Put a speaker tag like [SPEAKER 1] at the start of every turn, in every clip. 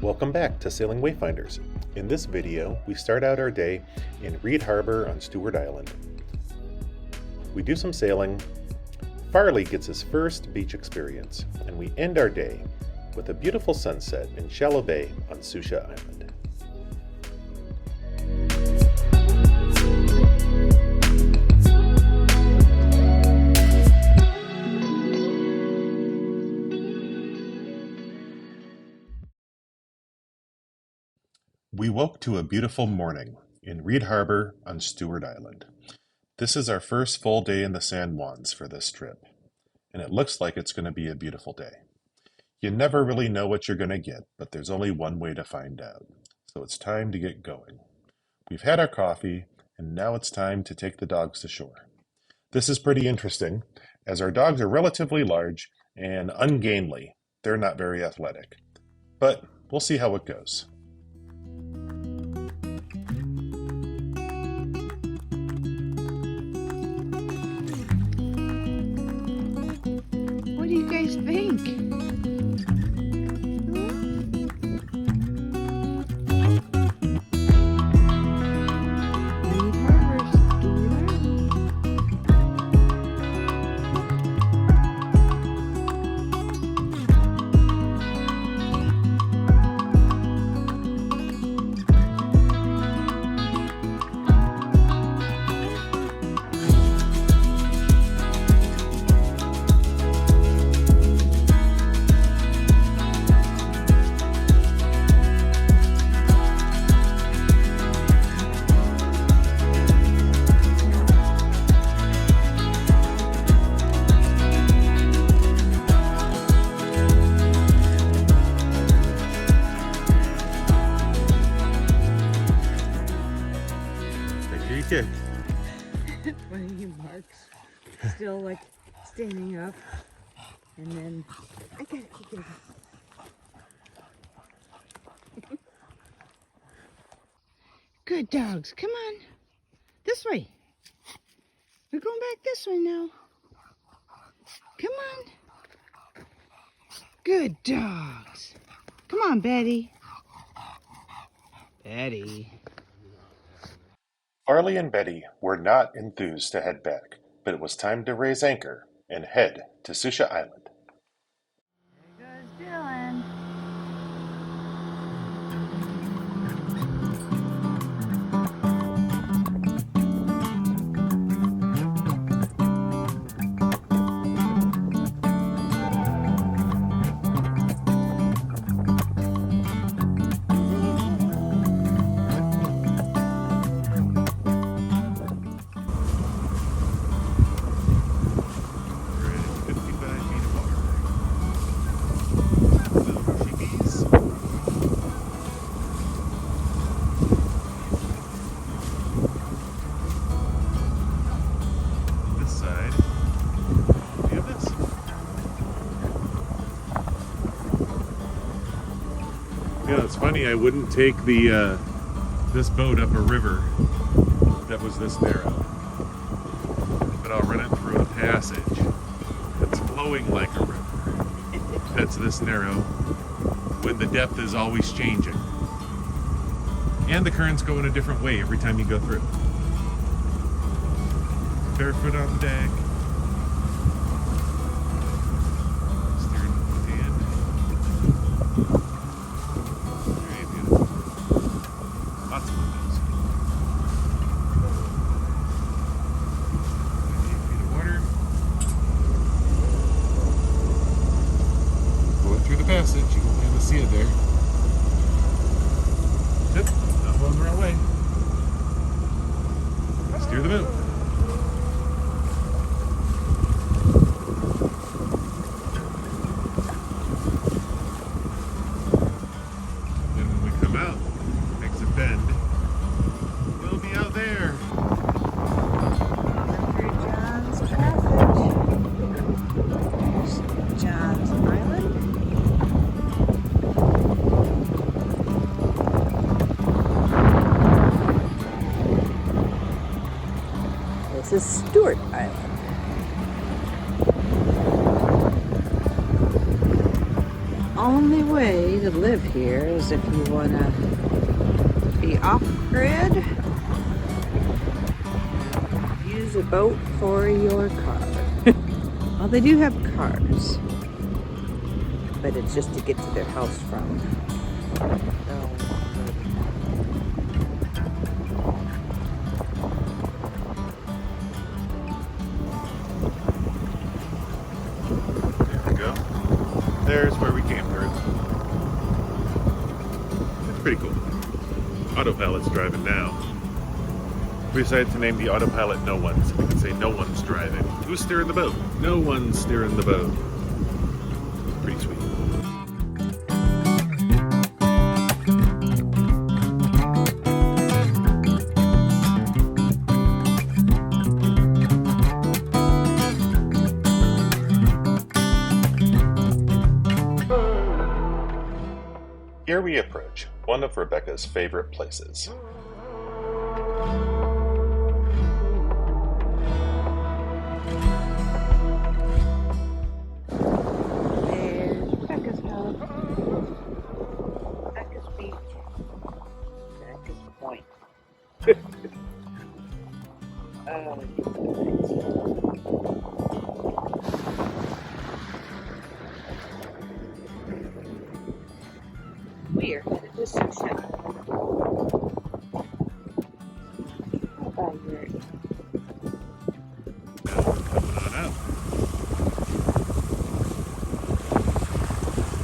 [SPEAKER 1] Welcome back to Sailing Wayfinders. In this video, we start out our day in Reed Harbor on Stewart Island. We do some sailing, Farley gets his first beach experience, and we end our day with a beautiful sunset in Shallow Bay on Susha Island. We woke to a beautiful morning in Reed Harbor on Stewart Island. This is our first full day in the San Juans for this trip, and it looks like it's going to be a beautiful day. You never really know what you're going to get, but there's only one way to find out. So it's time to get going. We've had our coffee, and now it's time to take the dogs to shore. This is pretty interesting, as our dogs are relatively large and ungainly. They're not very athletic, but we'll see how it goes.
[SPEAKER 2] What do you guys think? Reed Harbor, Stewart One of you marks still like standing up, and then I gotta kick it up. Good dogs, come on, this way. We're going back this way now. Come on. Good dogs. Come on, Betty. Betty.
[SPEAKER 1] Farley and Betty were not enthused to head back, but it was time to raise anchor and head to Susha Island.
[SPEAKER 2] There goes Dylan.
[SPEAKER 3] Yeah, it's funny, I wouldn't take the this boat up a river that was this narrow, but I'll run it through a passage that's flowing like a river that's this narrow when the depth is always changing and the currents go in a different way every time you go through. Barefoot on the deck. Steering with one hand. Very beautiful. Lots of windows. 8 feet of water. Going through the passage, you won't be able to see it there. Yep, not going the wrong way. Steer the boat.
[SPEAKER 2] This is Stewart Island. Only way to live here is if you want to be off-grid, use a boat for your car. Well, they do have cars, but it's just to get to their house from.
[SPEAKER 1] There we go. There's where we came through.
[SPEAKER 3] It's pretty cool. Autopilot's driving now. We decided to name the autopilot No One, so we can say no one's driving. Who's steering the boat? No one's steering the boat. Pretty sweet.
[SPEAKER 1] Here we approach one of Rebecca's favorite places.
[SPEAKER 2] There's Rebecca's house. Rebecca's beach. Rebecca's point. We are headed to Susha. How about your
[SPEAKER 3] Coming on out.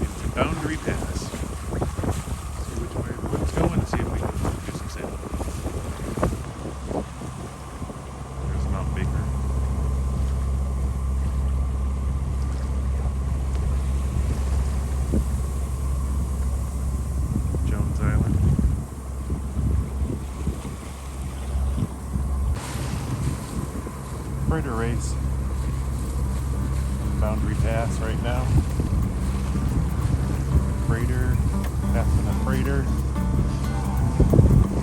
[SPEAKER 3] Into Boundary Pass. See which way the wind's going and see if we can do some sailing. There's Mount Baker. Jones Island. Freighter race. Boundary Pass right now. Freighter, passing a freighter.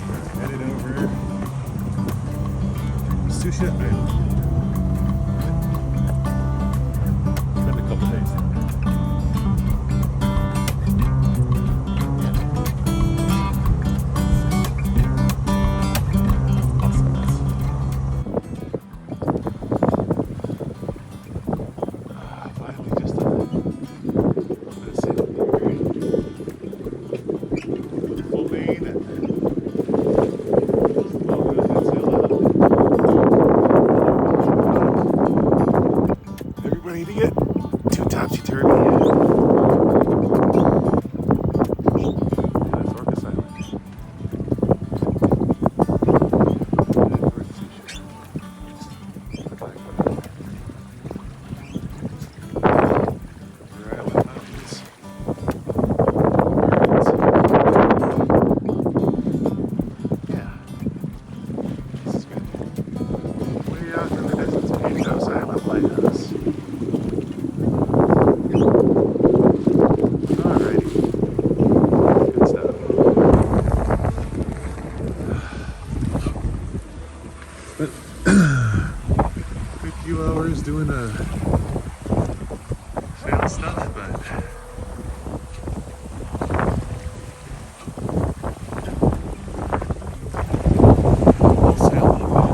[SPEAKER 3] We're headed over to Susha Island. Spend a couple days there. Awesomeness. Finally, just a little bit of sailing here. Full main and all good and sail out. Everybody to get too topsy-turvy. Yeah, that's Orcas Island. And towards Susha. Island Mountains. Birds. Yeah, this is good. Way out in the distance, Pecos Island Lighthouse. Alrighty, good stuff. But good few hours doing sail stuff, but we'll sail a little bit.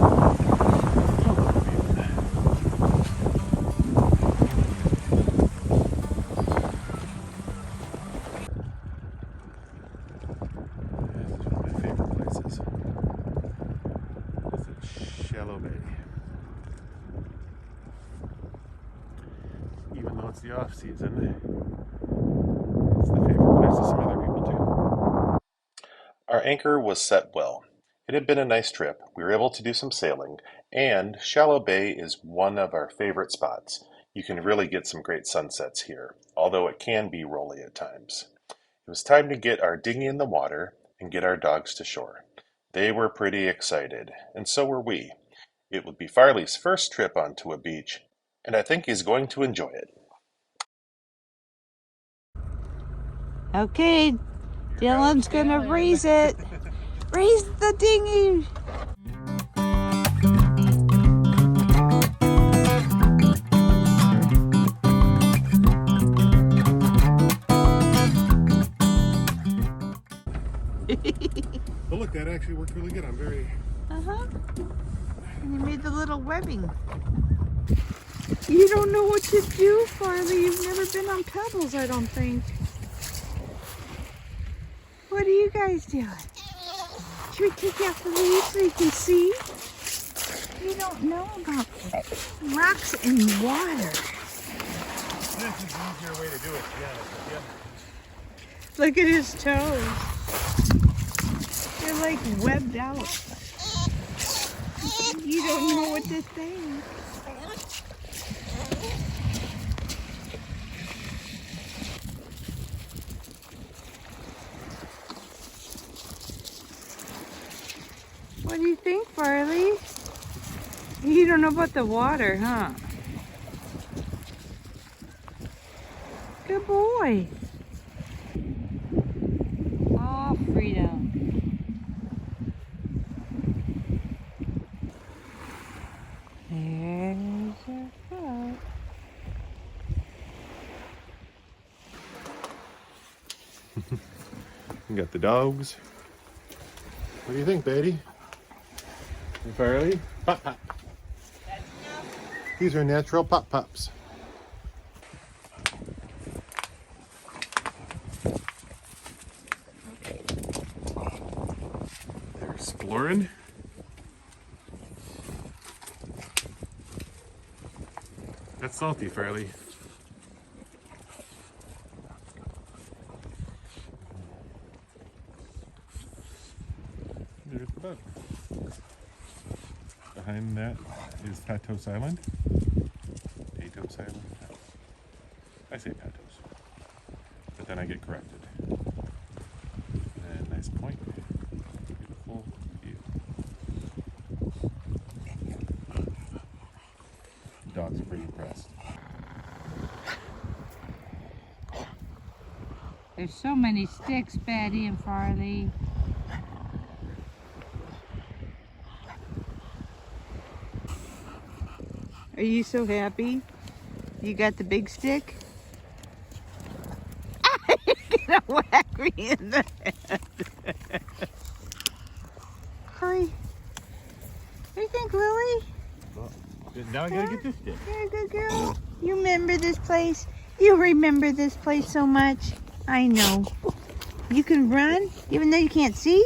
[SPEAKER 3] This is one of my favorite places. It's at Shallow Bay. Even though it's the off season, it's the favorite place of some other people too.
[SPEAKER 1] Our anchor was set well. It had been a nice trip. We were able to do some sailing, and Shallow Bay is one of our favorite spots. You can really get some great sunsets here, although it can be rolly at times. It was time to get our dinghy in the water and get our dogs to shore. They were pretty excited, and so were we. It would be Farley's first trip onto a beach, and I think he's going to enjoy it.
[SPEAKER 2] Okay, Dylan's gonna raise it. Raise the dinghy.
[SPEAKER 3] But look, that actually worked really good. I'm very...
[SPEAKER 2] Uh-huh. And you made the little webbing. You don't know what to do, Farley. You've never been on pebbles, I don't think. What are you guys doing? Should we take out the leaves so you can see? You don't know about rocks and water.
[SPEAKER 3] This is the easier way to do it, yeah.
[SPEAKER 2] Look at his toes. They're like webbed out. You don't know what to say. What do you think, Farley? You don't know about the water, huh? Good boy. Oh, freedom. There's your foot.
[SPEAKER 3] We got the dogs. What do you think, Betty? Hey, Farley? Pop pop. These are natural pop pops. They're exploring. That's salty, Farley. There's the boat. Behind that is Patos Island. Patos Island. I say Patos, but then I get corrected. And nice point. Beautiful view. Dog's pretty impressed.
[SPEAKER 2] There's so many sticks, Betty and Farley. Are you so happy? You got the big stick? You're gonna whack me in the head. Hurry. What do you think, Lily?
[SPEAKER 3] Well, now I gotta get this stick.
[SPEAKER 2] You're a good girl. You remember this place? You remember this place so much? I know. You can run even though you can't see,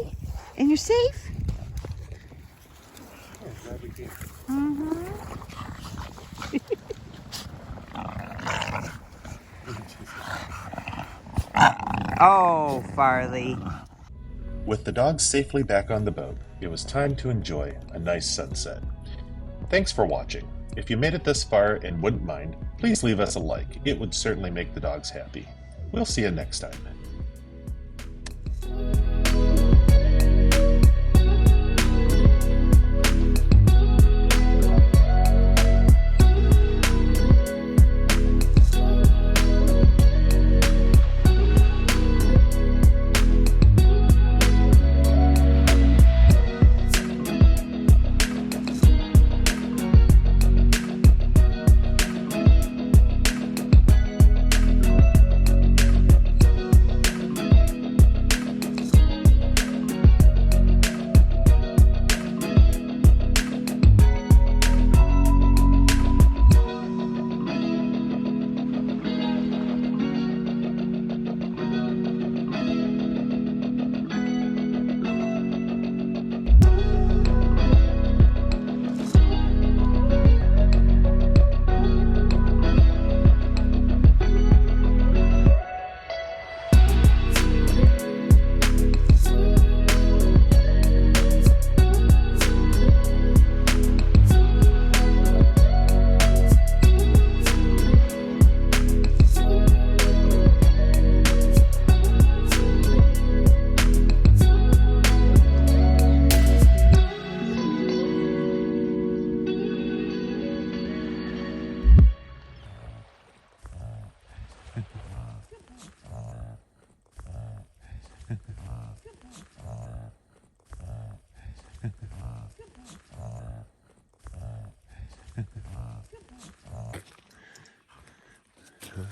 [SPEAKER 2] and you're safe.
[SPEAKER 3] Oh, glad we came.
[SPEAKER 2] Mm-hmm. Oh, Farley.
[SPEAKER 1] With the dogs safely back on the boat, it was time to enjoy a nice sunset. Thanks for watching. If you made it this far and wouldn't mind, please leave us a like. It would certainly make the dogs happy. We'll see you next time.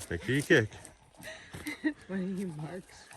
[SPEAKER 3] Make sure you kick.
[SPEAKER 2] What are you, Marks?